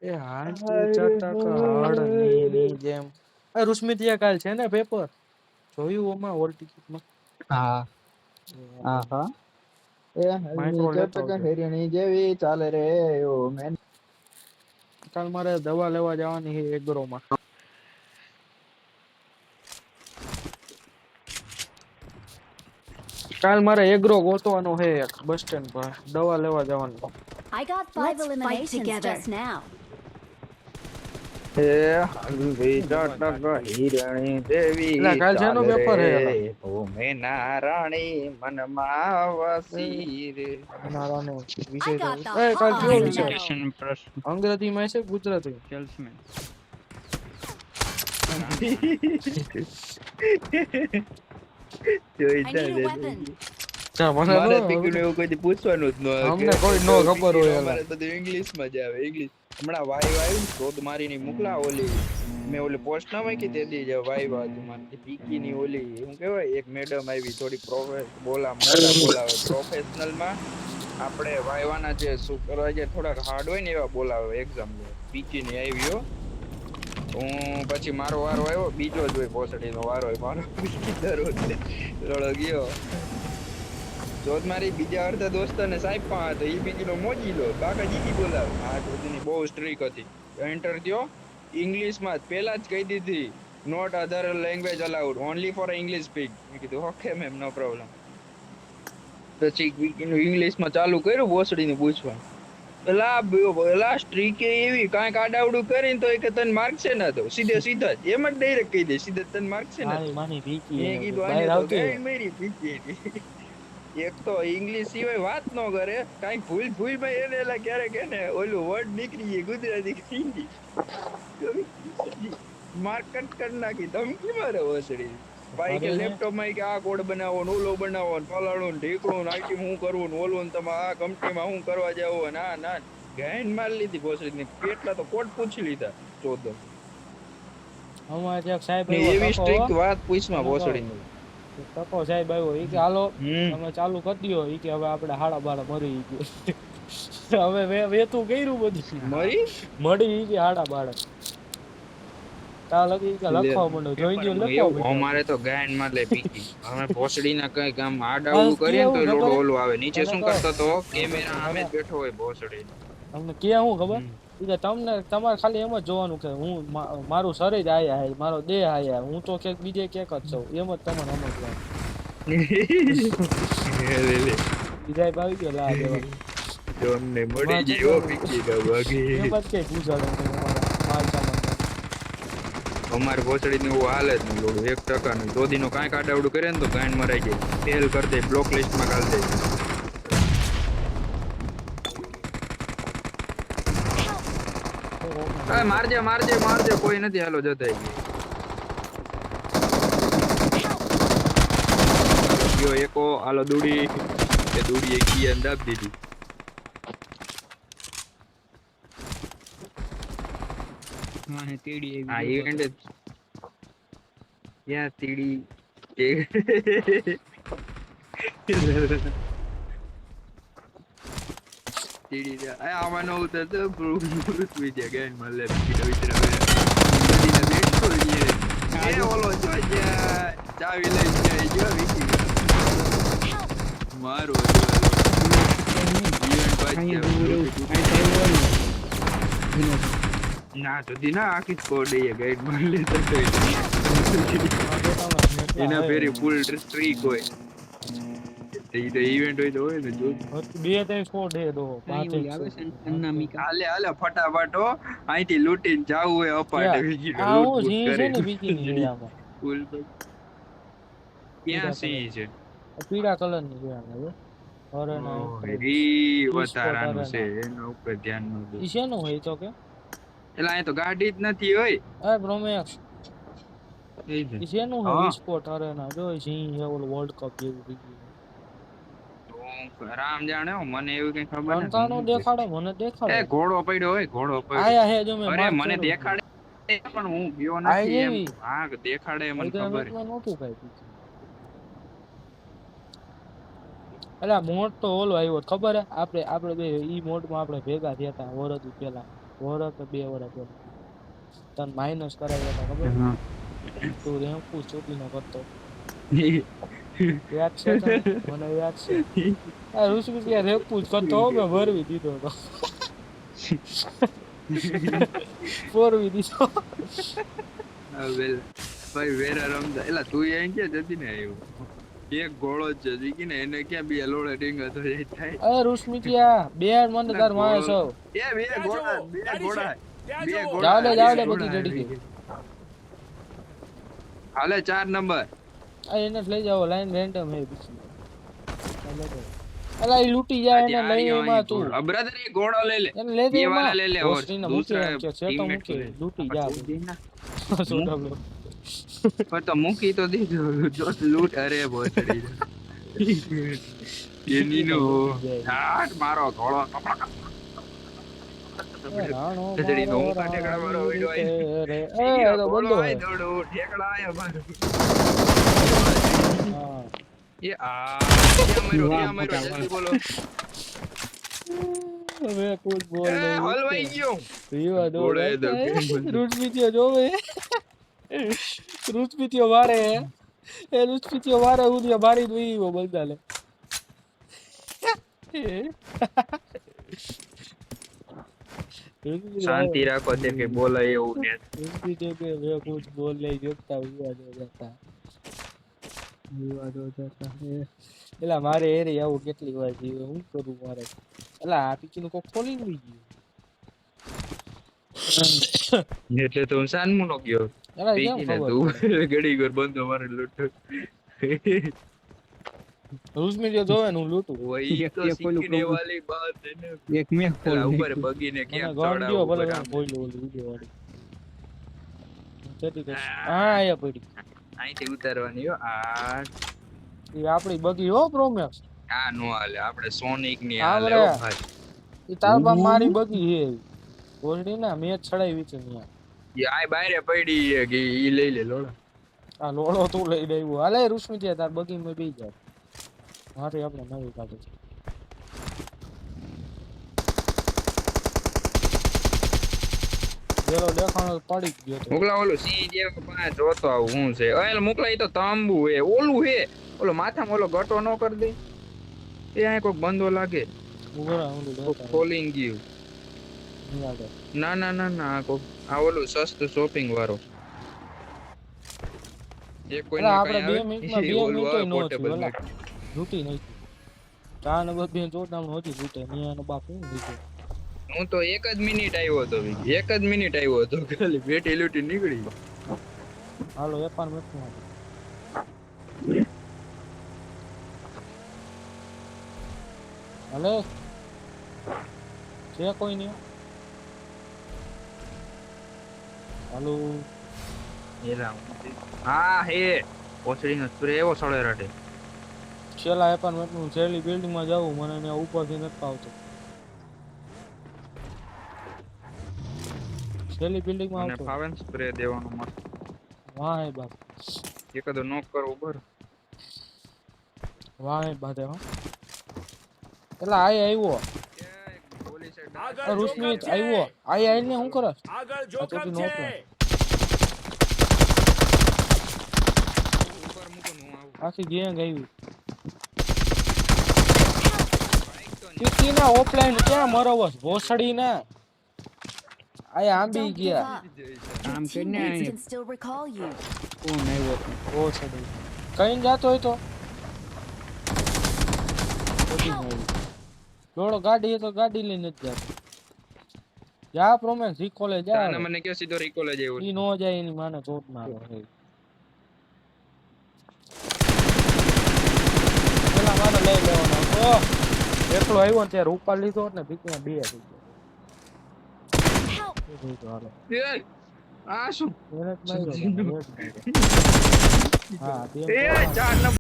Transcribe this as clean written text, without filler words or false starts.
એ હાથી ચટક હળની ની જેમ. આ રુસ્મિતિયા કાલ છે ને પેપર જોયું ઓમાં હોલ ટિકિટમાં. હા હા હા એ માઇક્રો હલની લેતો ચટક આવજો. હેરણી જેવી ચાલે રે ઓ મેન. કાલ મારે દવા લેવા જવાની છે એગ્રોમાં. કાલ મારે એગ્રો ગોતવાનો હે એક બસ સ્ટેન્ડ પર દવા લેવા જવાનું. I got 5 eliminations just now. હે હલવી ચટક હિરણી એટલે દેવી કાલ શેનો ચાલે રે પેપર હે એલા ઓ મેના રાણી મનમાં વસી રે. નારાનો I વિષય તો got the એ કાલ કયો hard વિષય medal. કમ્યુનિકેશન પ્રશ્ન અંગ્રેજીમાં છે ગુજરાતી સેલ્સમેન જોઈ I need a weapon. જા જા મને નો મારે પીકીને એવું કોઈ પૂછવાનું જ ન હોય કે અમને કોઈ નો ખબર પીકીને હોય એલા અમારે બધું ઇંગ્લિશ માં જ આવે ઇંગ્લિશ હમણાં વાઈ વાઈ શોધ મારીની મોકલા ઓલી મેં ઓલી પોસ્ટ ના મૂકી તે દી જે વાઈ હતું મારે પીકી ની ઓલી હું કહેવાય એક મેડમ આવી થોડી મોડા બોલાવે પ્રોફેશનલ માં આપણે વાયવાના જે સુપરવાઇઝર થોડાક હાર્ડ હોય ને એવા બોલાવે એક્ઝામ લે પીકી ની આવ્યો હું પછી મારો વારો આવ્યો બીજો જ હોય પોસડીનો વારો હોય મારો પીકી દરરોજ ગયો જોત મારી બીજા અડધા દોસ્તને સાહેબ પણ હતો ઈ બીજી નો મોજી લો કાકા જીજી બોલાવે આ બધી બહુ સ્ટ્રીક હતી એન્ટર થયો ઇંગ્લિશ માં પહેલા જ કહી દીધી not other language allowed only for English speak મેં કીધું ઓકે મેમ નો પ્રોબ્લેમ પછી ઇંગ્લિશ માં ચાલુ કર્યું બોસડીને પૂછવા પેલા સ્ટ્રીક એવી કાંઈક આડાવડું કરીને તો કે તને માર્ક છે ને તો સીધા જ એમ જ ડાયરેક્ટ કહી દે સીધા તને માર્ક છે ને મારી માની પીકી મેં એને કીધું આને બહાર તો આવતી ગાઈડ મારી પીકી એક તો ઇંગ્લિશ સિવાય વાત ન કરે કઈ ભૂલ માં એને એલા ક્યારેક એને ઓલું વર્ડ નીકળી જાય ગુજરાતી હિન્દી માર્ક કટ કરી નાખી ધમકી મારે વસડી ભાઈ કે લેપટોપ માં કે આ કોડ બનાવો ને ઓલો બનાવો ને ફલાણું ને ઢીકણું ને આઈટી હું કરવું ને ઓલું ને તમે આ કંપનીમાં હું કરવા જાવ ના ગાઈન મારી લીધી વસડી ને કેટલા તો કોડ પૂછી લીધા 14 અમારે ત્યાં સાહેબ ને આવ્યો એવી ટકો સ્ટ્રીક વાત પૂછમાં વસડી ટકો સાહેબ આવ્યો ઈ કે હાલો તમે ચાલુ કરી દો ઈ કે હવે આપણે હાડા બાડા મરી ગયો હવે વેતું કર્યું બધું મળી ઈ કે હાડા બાડા તા લગી કે લખવા માંડો જોઈ ગયો લખવા માંડો અમારે તો ગાયન માં લે પીકી અમે ભોસડી ના કઈ કામ આડાવડું કરીએ ને તો લોડો ઓલો આવે નીચે શું કરતો તો કેમેરા સામે જ બેઠો હોય ભોસડી તમને કે હું ખબર ઈ કે તમને તમારે ખાલી એમ જ જોવાનું કે હું મારું શરીર આયા હે મારો દેહ આયા હું તો કે બીજે ક્યાંક જ છું એમ જ તમને સમજવાનું બીજા આવી ગયો લા દેવા જોન ને મળી ગયો પીકી ના વાગી એ બાદ કે પૂછાડો માલ સામાન અમારે ભોસડી નું હાલે જ નહીં લોડું 1% નું દોદી નો કાંઈક આડાવડું કરે ને તો ગાયન મરાઈ જાય ફેલ કરી દે બ્લોક લિસ્ટ માં કાઢ દે મારજે કોઈ નથી હાલો જતા ગયો એકો હાલો દૂડી એક કી અંદાજ દીધી માને તીડી આ આવી ઇવેન્ટ યા તીડી તીડી આમાં નો ઉતર તો પૃથ્વી છે ગેન મળે એ ઓલો જો ચાવી લઈ જાય જો વિકી મારો ના સુધી ના આખી સ્કોડ એ ગાઈડ માં લે તો એના ફેરી ફૂલ સ્ટ્રીક હોય એ તો ઇવેન્ટ હોય તો હોય ને જો 2-3 સ્કોડ હે દો આવે છે અનામિકા હાલે ફટાફટ હો અહીંથી લૂટીને જાવું હોય અપાટે વીકી આ હું લૂટ જી છે ને બીજી ની કરી આમાં ફૂલ ક્યાં સી છે પીળા કલર ની છે આમાં અરે ના ઈ વધારાનું છે એના ઉપર ધ્યાન ન દે ઈ છે નું હોય તો કે એટલે અહીં તો ગાડી જ નથી હોય આ બ્રોમેક્સ ઈ છે નું હે સ્પોર્ટ અરે ના જો જી હે ઓલ વર્લ્ડ કપ જેવું બીજું રામ જાણે મને એવું કઈ ખબર નથી અંકાનો દેખાડે મને દેખાડે એ ઘોડો પડ્યો હોય આયા હે જો મે અરે મને દેખાડે પણ હું ગયો નથી એમ હા દેખાડે મને ખબર નહોતું કઈ અલા મોડ તો ઓલો આવ્યો ખબર હે આપણે બે ઈ મોડમાં આપણે ભેગા થયા હતા વરસ પહેલા વરસ કે 2 વર્ષ પહેલા તન માઈનસ કરાવ્યા હતા ખબર હા તું રેમ્પુ ચોટીનો કરતો યાદ છે તને મને યાદ છે આ ઋષિ કે રેમ્પુ જ કરતો હો મેં ભરવી દીધો તો ફોરવી દીધો હવે ભાઈ વેરા રમતા એલા તું અહીં ક્યાં જતી ને આવ્યો એક ગોળો જ છે જી ને એને ક્યાં બે લોડે ડીંગા તો જાય થાય અરે ઋષમિતિયા બે મને તાર મારે છો એ બે ગોળા જાવ દે બધી રેડી ગઈ હાલે 4 નંબર આ એને જ લઈ જાઓ લાઈન રેન્ડમ હે બીજી અલા ઈ લૂટી જાય એને લઈ એમાં તું બ્રધર એ ગોળો લઈ લે એને લઈ દે ये એમાં वाला ले ले और હોસ્ટીને दूसरा મૂકી છે તો teammate મૂકી को ले। લૂટી જા શું ડબલો पर तो मुकी तो दी जो लूट अरे बहुत चढ़ी ये नीनो हाथ मारो घोड़ो રાણો ખજડી નો મારો કાટે કડા મારો વિડિયો રાણો રે એ તો ઘોડો બંધો આય હે દોડો ઠેકડા આયા મારો હા ये क्या मारो जल्दी बोलो હવે કુછ બોલ ए નહીં हलवाई क्यों પીવા દો ઘોડે દો રૂચપીતિયો જોવે રૂચપીતિયો વારે એ રૂચપીતિયો વારે ઉદિયા બારી દોઈ બલદાલે शांति રાખો તે કે બોલાય એવું ને રૂચપીતિયો કે વે કુછ બોલ નહીં જોતા વિવાદો જતા એલા મારે એરી આવું કેટલી વાર જીવે હું કરું મારે એલા આ પીકીનું કોક ખોલીને બી ગયું એટલે તો સાનમુ નો ગયો એલા કેમ પીકીને ખબર તું ઘડી ઘર બંધો મારે લૂટ રૂચપીતિયો જોવે ને હું લૂટું वही तो ये कोई सीखने लोग- वाली बात है ना એક મેં પેલા ખોલ ઉપર બગીને મને કેમ ગાંડિયો ભલે ચડાવું બોલ્યો ઓલી વિડિયો વાળી જતી જતી. હા આયા પડી અહીંથી ઉતારવાની હો આ ઈ આપણી બગી હો પ્રોમેક્સ આ નો હાલે આપણે સોનિક ની હા હાલે બરે. હો ભાઈ ઈ તાર બાપ મારી બગી હે ઓલડી ના મેચ છડાવી છે ન્યા ઈ આય બારે પડી છે કે ઈ લઈ લે લોડા આ લોળો તું લઈ આવ્યો હાલે રૂશમી છે તાર બગી માં બેહી જા મારે આપણે નવી કાઢે છે જેલો દેખાણો પડી જ ગયો તો મોકલા ઓલું સી જેવો પાસે જોતો આવું હું છે ઓલ મોકલા ઈ તો તાંબુ હે ઓલું હે ઓલો માથામાં ઓલો ગટો નો કરી દે એ આ કોક બંધો લાગે ઉગરા ઓલું કોક દેખાય ખોલીને ગયું નહીં લાગે ના ના ના ના આ કોક આ ઓલું સસ્તું શોપિંગ વાળો એ કોઈ અલા, ના આપણે કઈ 2 મિનિટમાં 2 ઓલું મિનિટે આવે નો portable થયું net. લૂટી નહીં ચા ને બધે જોડામ હતી લૂટે નિયાનો બાપ હું લીધો હું તો 1 જ મિનિટ આવ્યો હતો વિકી 1 જ મિનિટ આવ્યો હતો ખાલી બેટી લૂટી નીકળી હાલો એપાર્ટમેન્ટ માં હાલે છે કોઈ નહીં હાલો એલા હા હે પોચડીનો સ્પ્રે એવો સળે રડે છેલ્લા એપાર્ટમેન્ટ નું છેલ્લી બિલ્ડિંગ માં જાવું મને ત્યાં ઉપરથી નથી આવતો છેલ્લી બિલ્ડિંગ માં મને આવતો ફાવે સ્પ્રે દેવાનો મસ્ત વાહ હે બાપ એકાદો નોક કરવો બર વાહ હે બાદે હો એલા આય આવ્યો આ રૂસમીત આવ્યો આય આઈને હું કરસ આગળ આ તો જોખમ નો છે પ્લાન. ઉપર મૂકો હું આવું આખી ગેંગ આવી ટીકી ના ઓફલાઈન ક્યાં મરવસ ભોસડી ના આયા આંબી Don't give ગયા up. આમ Your કરીને teammates અહીંયા can still recall you. કોણ આવ્યો હતો? ભોસડી કઈ જાતો હોય તો બધી આવી દોડો ગાડી હે તો ગાડી લઈને જ જાતો જા પ્રોમેક્સ રીકોલે જા તાને મને કયો સીધો રિકોલ જ આવ્યો ઈ નો જાય એની માને ચોટ મારો હે પેલા મારે લઈ લેવાનો તો એકલો આવ્યો ને ત્યારે ઉપાડ લીધો ને બીકમાં 2 થઈ Help! ગયો હાલો એ આ શું એને જ માર્યો જીનો. હા બે એ 4 નંબર